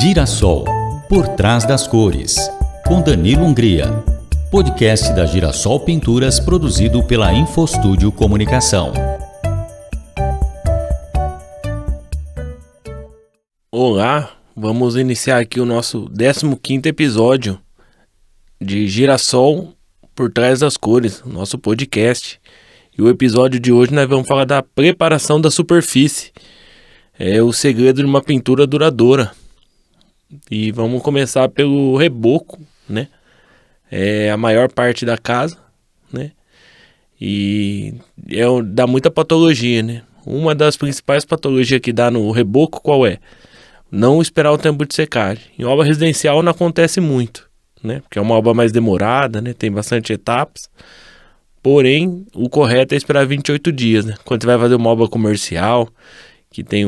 Girassol, por trás das cores, com Danilo Hungria. Podcast da Girassol Pinturas, produzido pela Infostúdio Comunicação. Olá, vamos iniciar aqui o nosso 15º episódio de Girassol, por trás das cores, nosso podcast. E o episódio de hoje nós vamos falar da preparação da superfície. É o segredo de uma pintura duradoura. E vamos começar pelo reboco, né? É a maior parte da casa, né? E dá muita patologia, né? Uma das principais patologias que dá no reboco, qual é? Não esperar o tempo de secagem. Em obra residencial não acontece muito, né? Porque é uma obra mais demorada, né? Tem bastante etapas. Porém, o correto é esperar 28 dias, né? Quando você vai fazer uma obra comercial, que tem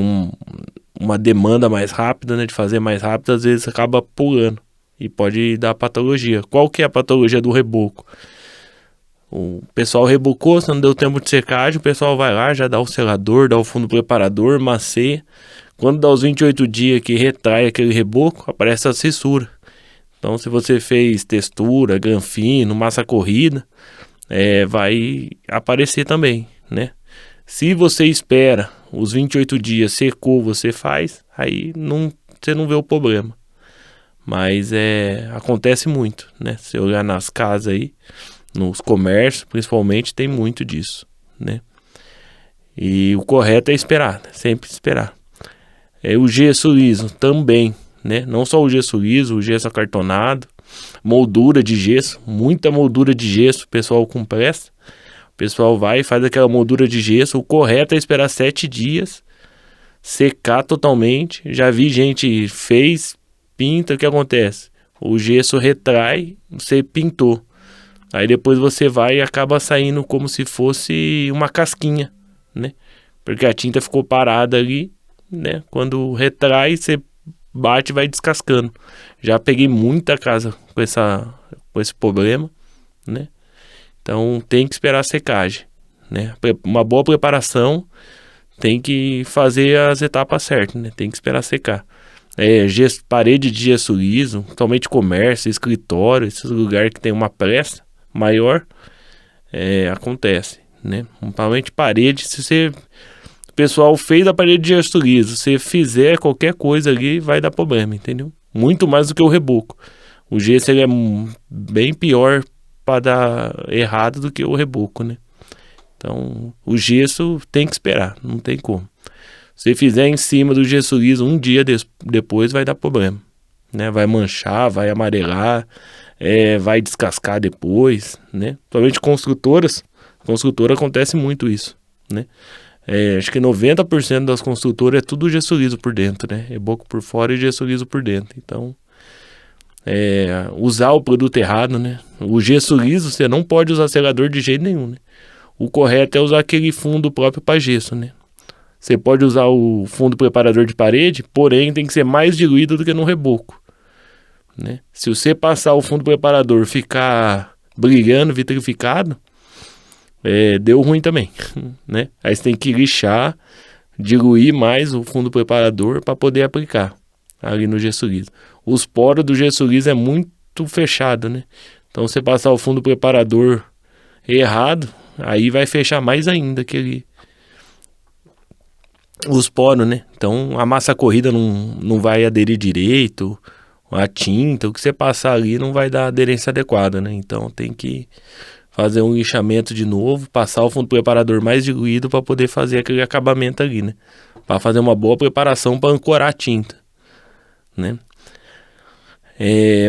uma demanda mais rápida, né? De fazer mais rápido, às vezes acaba pulando e pode dar patologia. Qual que é a patologia do reboco? O pessoal rebocou, se não deu tempo de secagem, o pessoal vai lá, já dá o selador, dá o fundo preparador, masseia. Quando dá os 28 dias que retrai aquele reboco, aparece a fissura. Então, se você fez textura, granfino, massa corrida, vai aparecer também, né? Se você espera os 28 dias, secou, você faz, aí você não vê o problema. Mas acontece muito, né? Se olhar nas casas aí, nos comércios, principalmente, tem muito disso, né? E o correto é esperar, né? Sempre esperar. O gesso liso também, né? Não só o gesso liso, o gesso acartonado, moldura de gesso, muita moldura de gesso, o pessoal com pressa. O pessoal vai e faz aquela moldura de gesso. O correto é esperar 7 dias, secar totalmente. Já vi gente fez, pinta, o que acontece? O gesso retrai, você pintou. Aí depois você vai e acaba saindo como se fosse uma casquinha, né? Porque a tinta ficou parada ali, né? Quando retrai, você bate e vai descascando. Já peguei muita casa com esse problema, né? Então tem que esperar a secagem, né? Uma boa preparação tem que fazer as etapas certas, né? Tem que esperar secar. Parede de gesso liso, totalmente comércio, escritório, esses lugares que tem uma pressa maior, acontece, né? Principalmente parede, o pessoal fez a parede de gesso liso, se fizer qualquer coisa ali, vai dar problema, entendeu? Muito mais do que o reboco. O gesso ele é bem pior para dar errado do que o reboco, né? Então, o gesso tem que esperar, não tem como. Se fizer em cima do gesso liso um dia depois, vai dar problema, né? Vai manchar, vai amarelar, vai descascar depois, né? Somente construtora acontece muito isso, né? Acho que 90% das construtoras é tudo gesso liso por dentro, né? Reboco por fora e gesso liso por dentro. Então, usar o produto errado, né? O gesso liso você não pode usar selador de jeito nenhum, né? O correto é usar aquele fundo próprio para gesso, né? Você pode usar o fundo preparador de parede, porém tem que ser mais diluído do que no reboco, né? Se você passar o fundo preparador ficar brilhando, vitrificado, deu ruim também, né? Aí você tem que lixar, diluir mais o fundo preparador para poder aplicar ali no gesso liso. Os poros do gesso liso é muito fechado, né? Então, você passar o fundo preparador errado, aí vai fechar mais ainda os poros, né? Então, a massa corrida não vai aderir direito, a tinta, o que você passar ali não vai dar aderência adequada, né? Então, tem que fazer um lixamento de novo, passar o fundo preparador mais diluído para poder fazer aquele acabamento ali, né? Para fazer uma boa preparação para ancorar a tinta, né?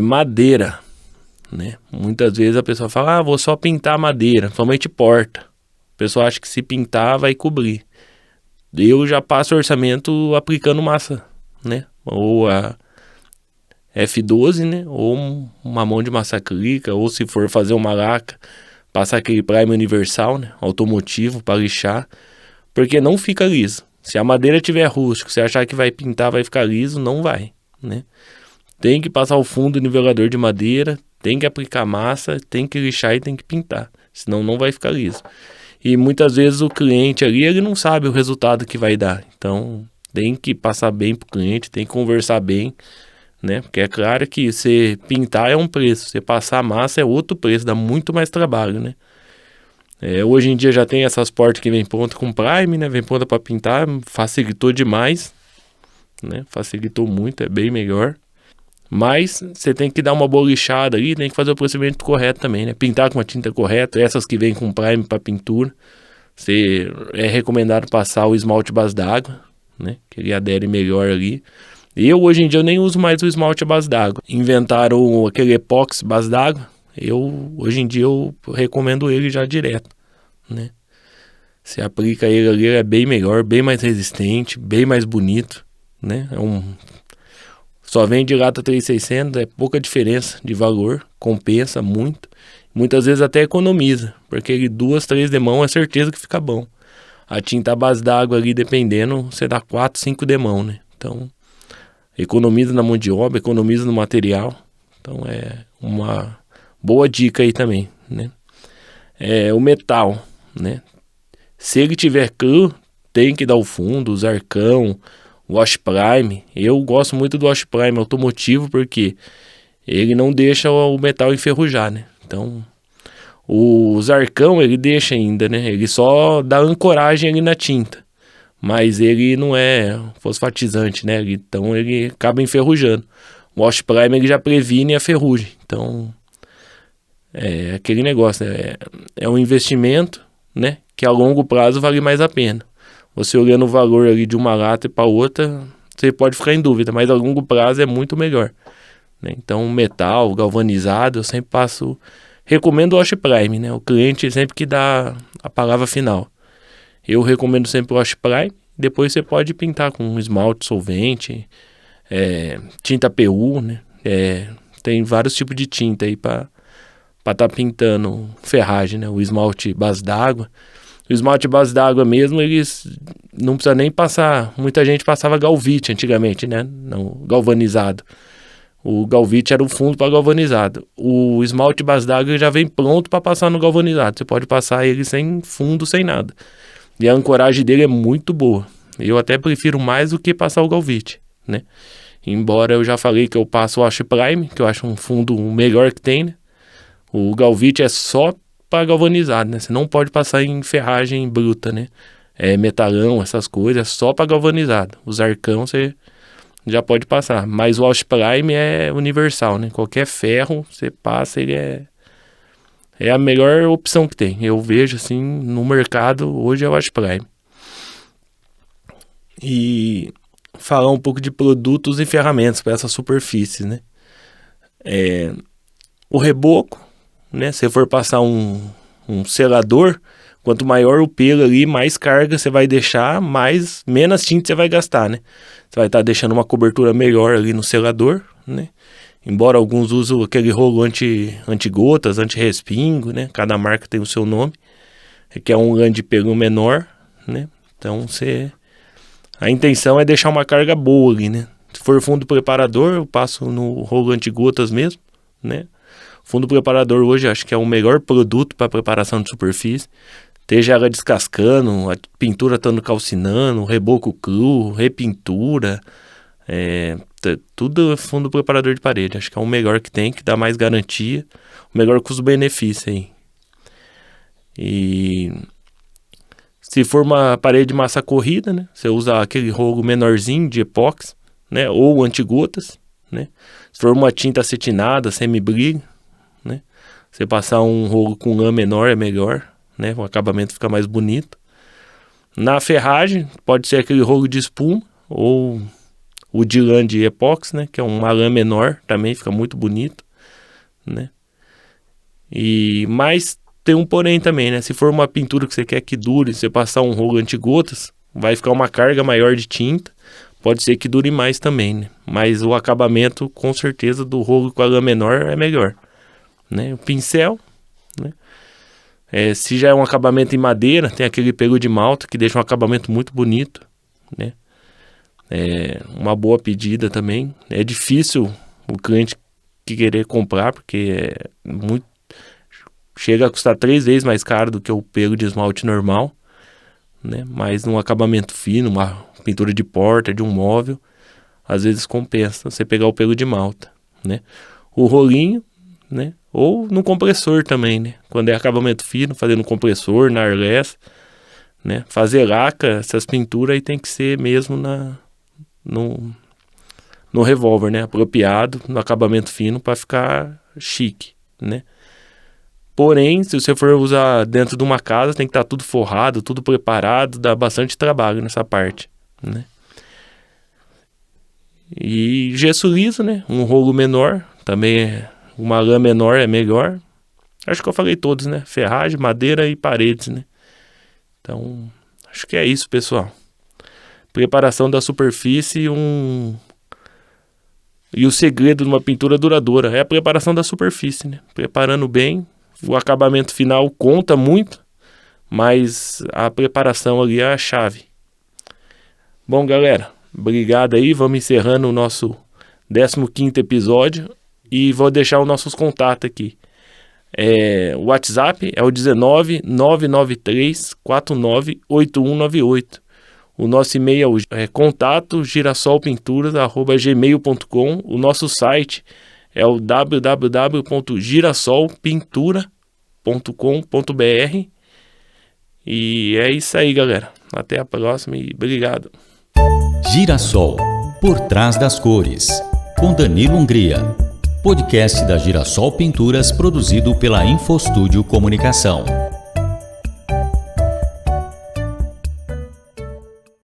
Madeira, né? Muitas vezes a pessoa fala, vou só pintar madeira, somente porta. A pessoa acha que se pintar vai cobrir. Eu já passo o orçamento aplicando massa, né? Ou a F12, né? Ou uma mão de massa acrílica, ou se for fazer uma laca, passar aquele primer universal, né? Automotivo para lixar, porque não fica liso. Se a madeira tiver rústico, se achar que vai pintar, vai ficar liso, não vai, né? Tem que passar o fundo nivelador de madeira, tem que aplicar massa, tem que lixar e tem que pintar, senão não vai ficar liso. E muitas vezes o cliente ali, ele não sabe o resultado que vai dar. Então, tem que passar bem pro cliente, tem que conversar bem, né? Porque é claro que você pintar é um preço, você passar a massa é outro preço, dá muito mais trabalho, né? Hoje em dia já tem essas portas que vem pronta com Prime, né? Vem pronta para pintar, facilitou demais, né? Facilitou muito, é bem melhor. Mas você tem que dar uma boa lixada ali, tem que fazer o procedimento correto também, né? Pintar com a tinta correta, essas que vêm com Prime para pintura. É recomendado passar o esmalte base d'água, né? Que ele adere melhor ali. Hoje em dia eu nem uso mais o esmalte à base d'água. Inventaram aquele epóxi base d'água. Hoje em dia eu recomendo ele já direto, né? Você aplica ele ali, ele é bem melhor, bem mais resistente, bem mais bonito, né? Só vem de lata 3.600, é pouca diferença de valor, compensa muito. Muitas vezes até economiza, porque ele 2, 3 demão é certeza que fica bom. A tinta à base d'água ali, dependendo, você dá 4, 5 demão, né? Então, economiza na mão de obra, economiza no material. Então, é uma boa dica aí também, né? O metal, né? Se ele tiver cru, tem que dar o fundo, o Zarcão, o Wash Prime. Eu gosto muito do Wash Prime automotivo porque ele não deixa o metal enferrujar, né? Então, o Zarcão ele deixa ainda, né? Ele só dá ancoragem ali na tinta, mas ele não é fosfatizante, né? Então ele acaba enferrujando. O Wash Prime ele já previne a ferrugem. Então, é aquele negócio, né? É um investimento, né? Que a longo prazo vale mais a pena. Você olhando o valor ali de uma lata para outra, você pode ficar em dúvida, mas a longo prazo é muito melhor, né? Então, metal, galvanizado, eu sempre recomendo o Wash Prime, né? O cliente sempre que dá a palavra final. Eu recomendo sempre o Wash Prime, depois você pode pintar com esmalte solvente, tinta PU, né? Tem vários tipos de tinta aí para estar pintando ferragem, né? O esmalte base d'água. O esmalte base d'água mesmo, eles não precisa nem passar. Muita gente passava Galvite antigamente, né? Não, galvanizado. O Galvite era o fundo para galvanizado. O esmalte base d'água já vem pronto para passar no galvanizado. Você pode passar ele sem fundo, sem nada. E a ancoragem dele é muito boa. Eu até prefiro mais do que passar o Galvite, né? Embora eu já falei que eu passo o Wash Prime, que eu acho um fundo melhor que tem, né? O Galvite é só para galvanizado, né? Você não pode passar em ferragem bruta, né? Metalão, essas coisas, é só para galvanizado. Os arcão você já pode passar. Mas o Wash Prime é universal, né? Qualquer ferro você passa, ele é a melhor opção que tem. Eu vejo assim no mercado hoje é o Wash Prime. E falar um pouco de produtos e ferramentas para essa superfície, né? O reboco, né? Se for passar um selador, quanto maior o pelo ali, mais carga você vai deixar, menos tinta você vai gastar, né? Você vai estar deixando uma cobertura melhor ali no selador, né? Embora alguns usem aquele rolo anti-gotas, anti-respingo, né? Cada marca tem o seu nome, que é um grande pelo menor, né? Então a intenção é deixar uma carga boa ali, né? Se for fundo preparador, eu passo no rolo anti-gotas mesmo, né? Fundo preparador hoje acho que é o melhor produto para preparação de superfície. Esteja ela descascando, a pintura estando calcinando, reboco cru, repintura, tudo fundo preparador de parede. Acho que é o melhor que tem, que dá mais garantia, o melhor custo-benefício aí. E se for uma parede de massa corrida, né, você usa aquele rolo menorzinho de epóxi, né, ou anti-gotas, né. Se for uma tinta acetinada, semi-brilho, né, você passar um rolo com lã menor é melhor, né, o acabamento fica mais bonito. Na ferragem, pode ser aquele rolo de espuma ou o de lã de epóxi, né, que é uma lã menor, também fica muito bonito, né. Mas tem um porém também, né, se for uma pintura que você quer que dure, você passar um rolo anti-gotas, vai ficar uma carga maior de tinta, pode ser que dure mais também, né, mas o acabamento com certeza do rolo com a lã menor é melhor, né. O pincel, né, se já é um acabamento em madeira, tem aquele pelo de malta que deixa um acabamento muito bonito, né. Uma boa pedida também. É difícil o cliente querer comprar porque chega a custar 3 vezes mais caro do que o pelo de esmalte normal, né? Mas num acabamento fino, uma pintura de porta, de um móvel, às vezes compensa você pegar o pelo de malta, né? O rolinho, né? Ou no compressor também, né? Quando é acabamento fino, fazer no compressor, na arless, né? Fazer laca, essas pinturas aí tem que ser mesmo no revólver, né? Apropriado, no acabamento fino para ficar chique, né? Porém, se você for usar dentro de uma casa, tem que estar tudo forrado, tudo preparado, dá bastante trabalho nessa parte, né? E gesso liso, né? Um rolo menor, também uma lã menor é melhor. Acho que eu falei todos, né? Ferragem, madeira e paredes, né? Então, acho que é isso, pessoal. Preparação da superfície e o segredo de uma pintura duradoura é a preparação da superfície, né? Preparando bem, o acabamento final conta muito, mas a preparação ali é a chave. Bom, galera, obrigado aí. Vamos encerrando o nosso 15º episódio e vou deixar os nossos contatos aqui. O WhatsApp é o 19 993 49 8198. O nosso e-mail é contato@girassolpinturas@gmail.com. O nosso site é o www.girassolpintura.com.br. E é isso aí, galera. Até a próxima e obrigado. Girassol, por trás das cores, com Danilo Hungria. Podcast da Girassol Pinturas, produzido pela Infostúdio Comunicação.